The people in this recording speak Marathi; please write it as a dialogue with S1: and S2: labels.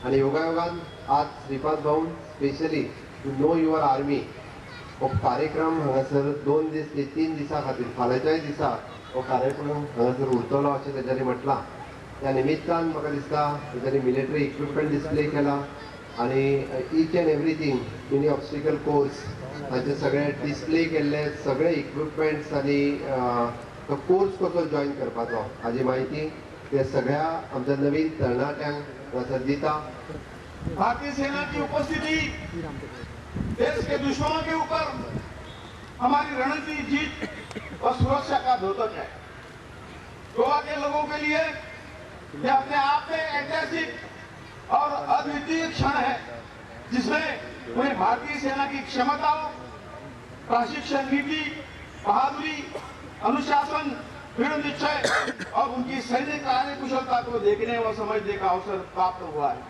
S1: आणि योगायोगान आज श्रीपाद भाऊन specially to know your army हो कार्यक्रम हांगासर 2 दीस ते 3 दिसां खातीर फाल्यांच्याय दिसा हो कार्यक्रम हांगासर उरतलो अशें तेच्यांनी म्हटलां. त्या निमित्तान म्हाका दिसता तेच्यांनी मिलिटरी इक्विपमेंट डिस्प्ले केला आणि each and everything mini obstacle course हाचे सगळे डिस्प्ले केल्ले सगळे इक्विपमेंट्स आणि तो कोर्स कसो जॉईन करपाचो हाची माहिती ते सगळ्या आमच्या नवीन तरणाट्यांक हांगासर दिता.
S2: भारतीय सेना की उपस्थिति देश के दुश्मनों के ऊपर हमारी रणनीति जीत और सुरक्षा का द्योतक है. गोवा के लोगों के लिए यह अपने आप में ऐतिहासिक और अद्वितीय क्षण है जिसमें उन्हें भारतीय सेना की क्षमताओं, प्रशिक्षण नीति, बहादुरी, अनुशासन, दृढ़ निश्चय और उनकी सैन्य कार्य कुशलता को देखने व समझने का अवसर प्राप्त हुआ है.